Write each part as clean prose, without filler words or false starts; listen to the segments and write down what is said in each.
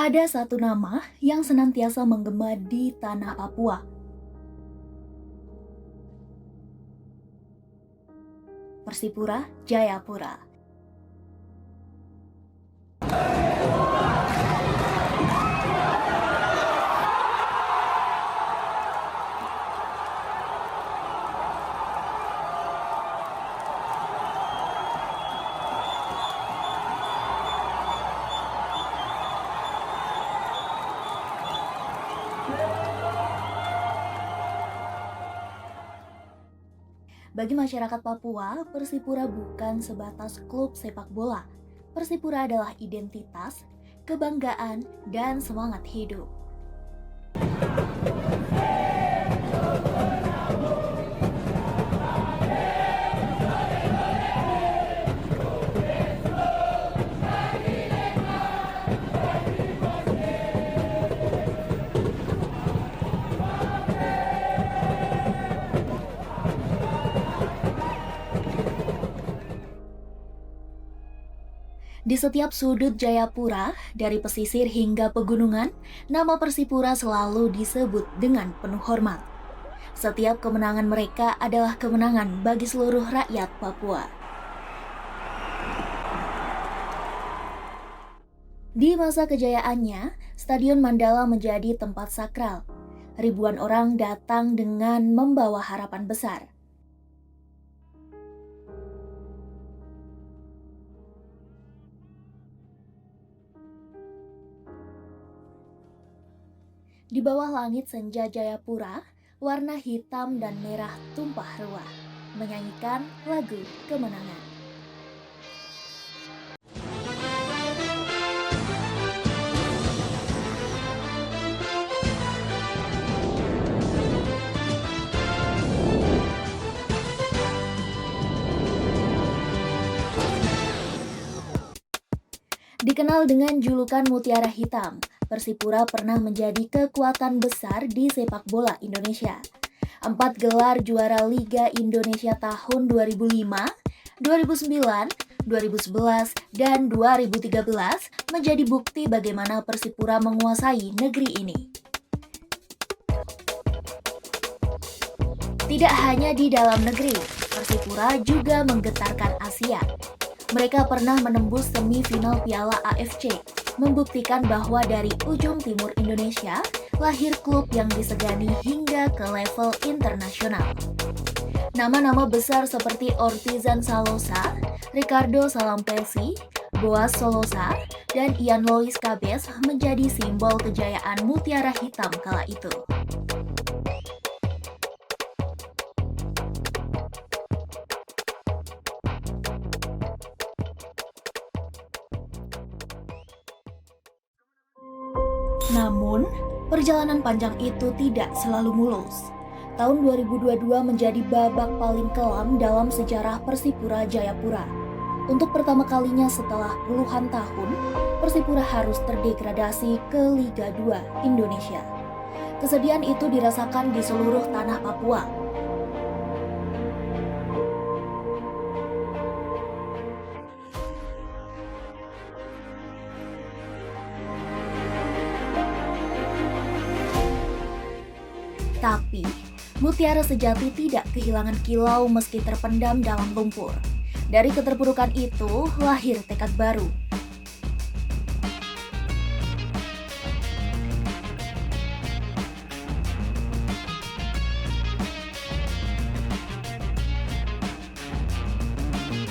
Ada satu nama yang senantiasa menggema di tanah Papua. Persipura Jayapura. Bagi masyarakat Papua, Persipura bukan sebatas klub sepak bola. Persipura adalah identitas, kebanggaan, dan semangat hidup. Di setiap sudut Jayapura, dari pesisir hingga pegunungan, nama Persipura selalu disebut dengan penuh hormat. Setiap kemenangan mereka adalah kemenangan bagi seluruh rakyat Papua. Di masa kejayaannya, Stadion Mandala menjadi tempat sakral. Ribuan orang datang dengan membawa harapan besar. Di bawah langit senja Jayapura, warna hitam dan merah tumpah ruah, menyanyikan lagu kemenangan. Dikenal dengan julukan Mutiara Hitam, Persipura pernah menjadi kekuatan besar di sepak bola Indonesia. 4 gelar juara Liga Indonesia tahun 2005, 2009, 2011, dan 2013 menjadi bukti bagaimana Persipura menguasai negeri ini. Tidak hanya di dalam negeri, Persipura juga menggetarkan Asia. Mereka pernah menembus semifinal Piala AFC, membuktikan bahwa dari ujung timur Indonesia, lahir klub yang disegani hingga ke level internasional. Nama-nama besar seperti Ortizan Salosa, Ricardo Salampesi, Boaz Solosa, dan Ian Lois Cabes menjadi simbol kejayaan Mutiara Hitam kala itu. Namun, perjalanan panjang itu tidak selalu mulus. Tahun 2022 menjadi babak paling kelam dalam sejarah Persipura Jayapura. Untuk pertama kalinya setelah puluhan tahun, Persipura harus terdegradasi ke Liga 2 Indonesia. Kesedihan itu dirasakan di seluruh tanah Papua. Tapi, mutiara sejati tidak kehilangan kilau meski terpendam dalam lumpur. Dari keterpurukan itu, lahir tekad baru.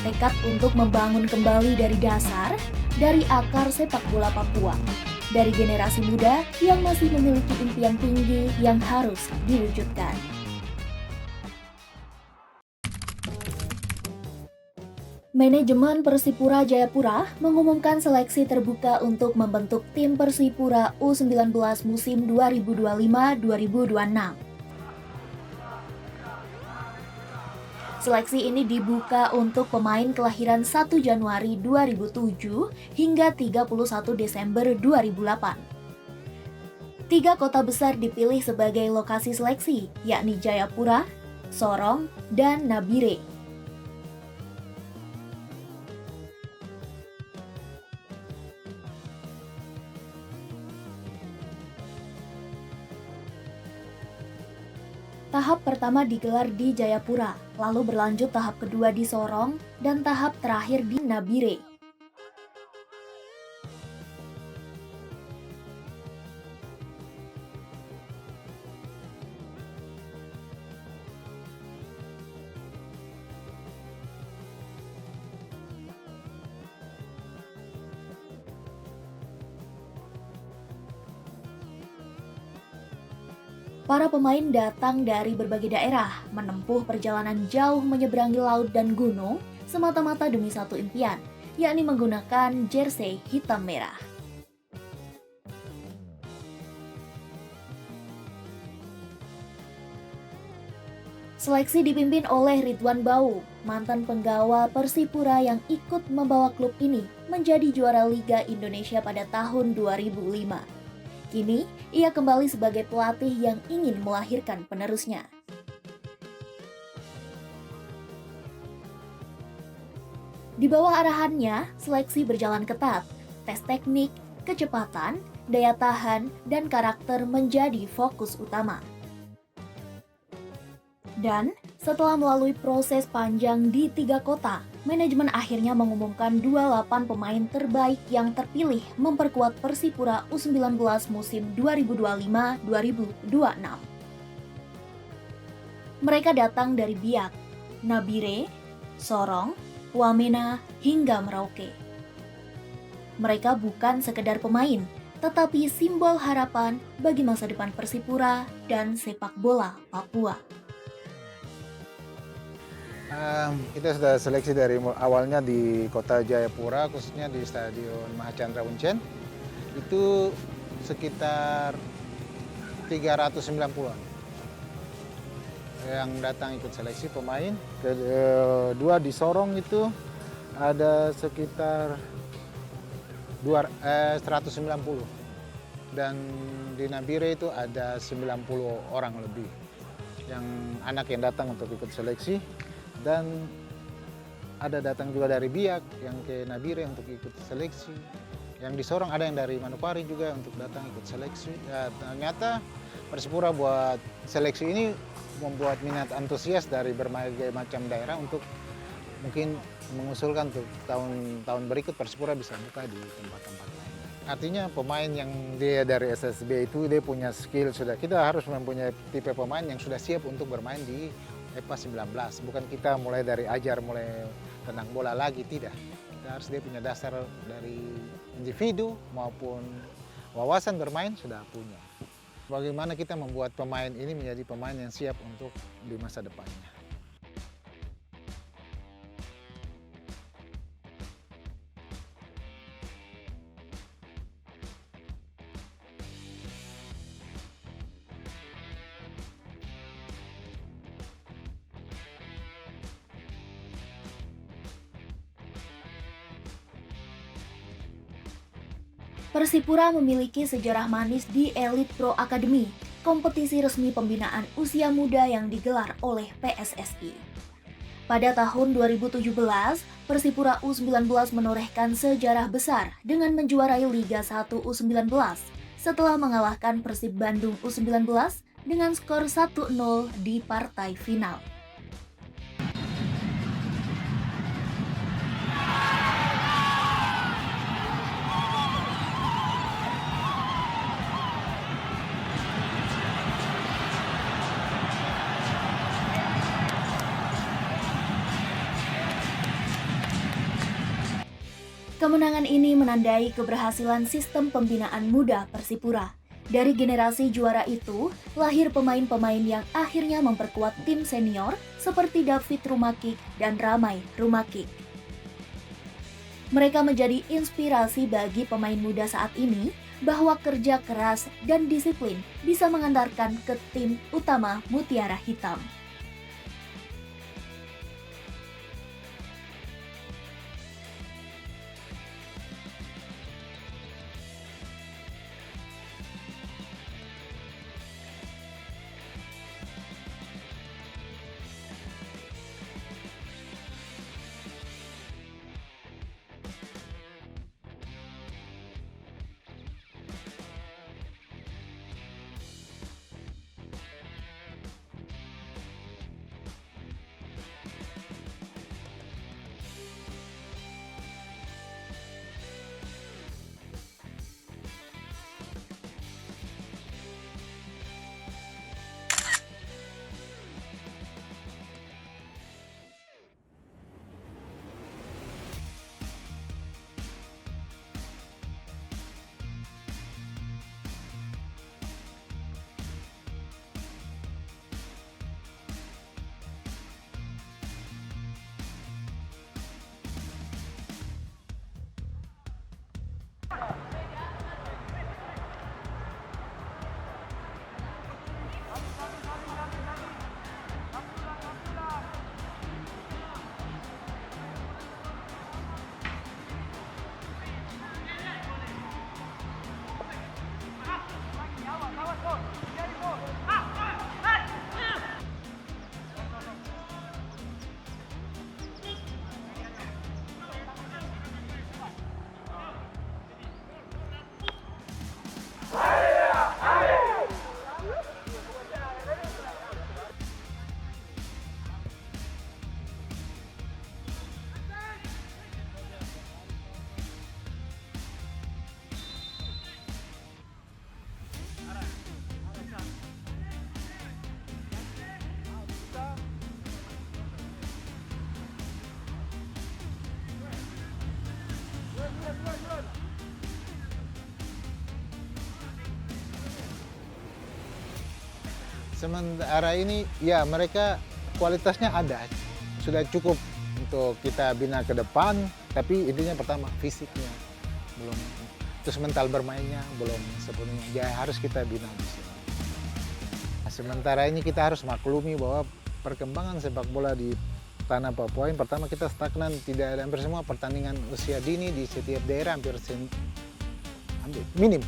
Tekad untuk membangun kembali dari dasar, dari akar sepak bola Papua. Dari generasi muda yang masih memiliki impian tinggi yang harus diwujudkan. Manajemen Persipura Jayapura mengumumkan seleksi terbuka untuk membentuk tim Persipura U19 musim 2025-2026. Seleksi ini dibuka untuk pemain kelahiran 1 Januari 2007 hingga 31 Desember 2008. 3 kota besar dipilih sebagai lokasi seleksi, yakni Jayapura, Sorong, dan Nabire. Tahap pertama digelar di Jayapura, lalu berlanjut tahap kedua di Sorong, dan tahap terakhir di Nabire. Para pemain datang dari berbagai daerah, menempuh perjalanan jauh menyeberangi laut dan gunung, semata-mata demi satu impian, yakni menggunakan jersey hitam merah. Seleksi dipimpin oleh Ridwan Bau, mantan penggawa Persipura yang ikut membawa klub ini menjadi juara Liga Indonesia pada tahun 2005. Kini, ia kembali sebagai pelatih yang ingin melahirkan penerusnya. Di bawah arahannya, seleksi berjalan ketat. Tes teknik, kecepatan, daya tahan, dan karakter menjadi fokus utama. Dan setelah melalui proses panjang di 3 kota, manajemen akhirnya mengumumkan 28 pemain terbaik yang terpilih memperkuat Persipura U19 musim 2025-2026. Mereka datang dari Biak, Nabire, Sorong, Wamena, hingga Merauke. Mereka bukan sekedar pemain, tetapi simbol harapan bagi masa depan Persipura dan sepak bola Papua. Kita sudah seleksi dari awalnya di kota Jayapura, khususnya di Stadion Mahachandra Uncen. Itu sekitar 390-an yang datang ikut seleksi pemain. Kedua di Sorong itu ada sekitar 190. Dan di Nabire itu ada 90 orang lebih yang anak yang datang untuk ikut seleksi. Dan ada datang juga dari Biak yang ke Nabire untuk ikut seleksi. Yang di Sorong ada yang dari Manokwari juga untuk datang ikut seleksi. Ya, ternyata Persipura buat seleksi ini membuat minat antusias dari berbagai macam daerah untuk mungkin mengusulkan untuk tahun berikut Persipura bisa buka di tempat-tempat lain. Artinya pemain yang dia dari SSB itu dia punya skill sudah. Kita harus mempunyai tipe pemain yang sudah siap untuk bermain di EPA 19. Bukan kita mulai dari mulai tenang bola lagi, tidak. Kita harus dia punya dasar dari individu maupun wawasan bermain sudah punya. Bagaimana kita membuat pemain ini menjadi pemain yang siap untuk di masa depannya. Persipura memiliki sejarah manis di Elite Pro Academy, kompetisi resmi pembinaan usia muda yang digelar oleh PSSI. Pada tahun 2017, Persipura U19 menorehkan sejarah besar dengan menjuarai Liga 1 U19 setelah mengalahkan Persib Bandung U19 dengan skor 1-0 di partai final. Kemenangan ini menandai keberhasilan sistem pembinaan muda Persipura. Dari generasi juara itu, lahir pemain-pemain yang akhirnya memperkuat tim senior seperti David Rumakik dan Ramai Rumakik. Mereka menjadi inspirasi bagi pemain muda saat ini bahwa kerja keras dan disiplin bisa mengantarkan ke tim utama Mutiara Hitam. Sementara ini ya mereka kualitasnya ada, sudah cukup untuk kita bina ke depan, tapi intinya pertama fisiknya belum, terus mental bermainnya belum sepenuhnya, ya harus kita bina di sini. Nah, sementara ini kita harus maklumi bahwa perkembangan sepak bola di tanah Papua yang pertama kita stagnan, tidak ada, hampir semua pertandingan usia dini di setiap daerah hampir minim.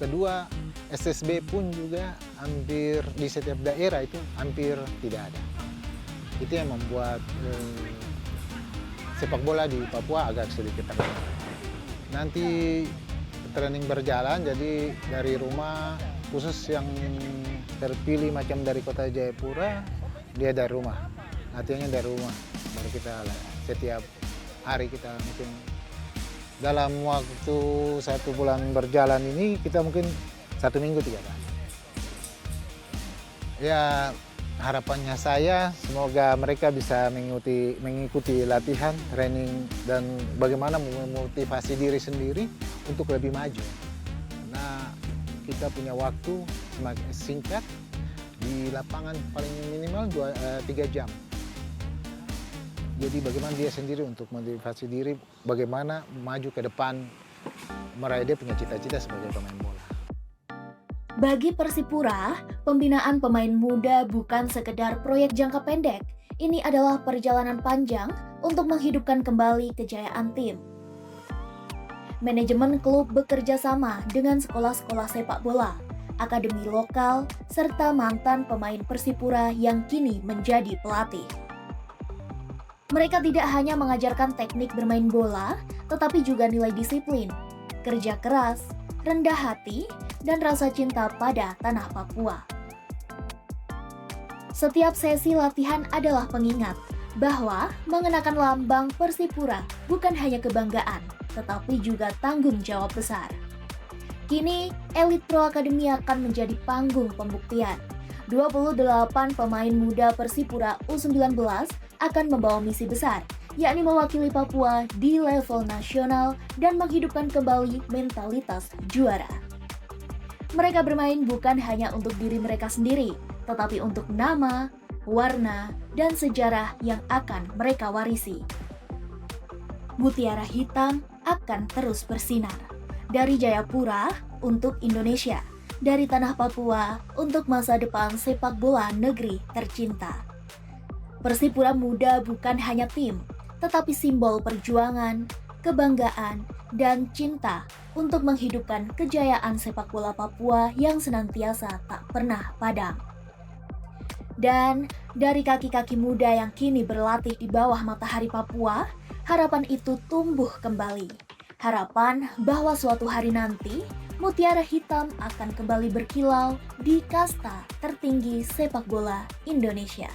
Kedua, SSB pun juga hampir di setiap daerah itu hampir tidak ada. Itu yang membuat sepak bola di Papua agak sedikit terkenal. Nanti training berjalan, jadi dari rumah, khusus yang terpilih macam dari kota Jayapura, dia dari rumah. Latihannya dari rumah, baru kita setiap hari kita mungkin dalam waktu 1 bulan berjalan ini kita mungkin 1 minggu 3 kali. Ya harapannya saya semoga mereka bisa mengikuti latihan, training, dan bagaimana memotivasi diri sendiri untuk lebih maju. Karena kita punya waktu semakin singkat, di lapangan paling minimal 3 jam. Jadi bagaimana dia sendiri untuk motivasi diri, bagaimana maju ke depan, meraih dia punya cita-cita sebagai pemain bola. Bagi Persipura, pembinaan pemain muda bukan sekedar proyek jangka pendek. Ini adalah perjalanan panjang untuk menghidupkan kembali kejayaan tim. Manajemen klub bekerja sama dengan sekolah-sekolah sepak bola, akademi lokal, serta mantan pemain Persipura yang kini menjadi pelatih. Mereka tidak hanya mengajarkan teknik bermain bola, tetapi juga nilai disiplin, kerja keras, rendah hati, dan rasa cinta pada tanah Papua. Setiap sesi latihan adalah pengingat bahwa mengenakan lambang Persipura bukan hanya kebanggaan, tetapi juga tanggung jawab besar. Kini, Elite Pro Academy akan menjadi panggung pembuktian. 28 pemain muda Persipura U19 akan membawa misi besar, yakni mewakili Papua di level nasional dan menghidupkan kembali mentalitas juara. Mereka bermain bukan hanya untuk diri mereka sendiri, tetapi untuk nama, warna, dan sejarah yang akan mereka warisi. Mutiara hitam akan terus bersinar. Dari Jayapura untuk Indonesia, dari tanah Papua untuk masa depan sepak bola negeri tercinta. Persipura Muda bukan hanya tim, tetapi simbol perjuangan, kebanggaan, dan cinta untuk menghidupkan kejayaan sepak bola Papua yang senantiasa tak pernah padam. Dan dari kaki-kaki muda yang kini berlatih di bawah matahari Papua, harapan itu tumbuh kembali. Harapan bahwa suatu hari nanti, Mutiara Hitam akan kembali berkilau di kasta tertinggi sepak bola Indonesia.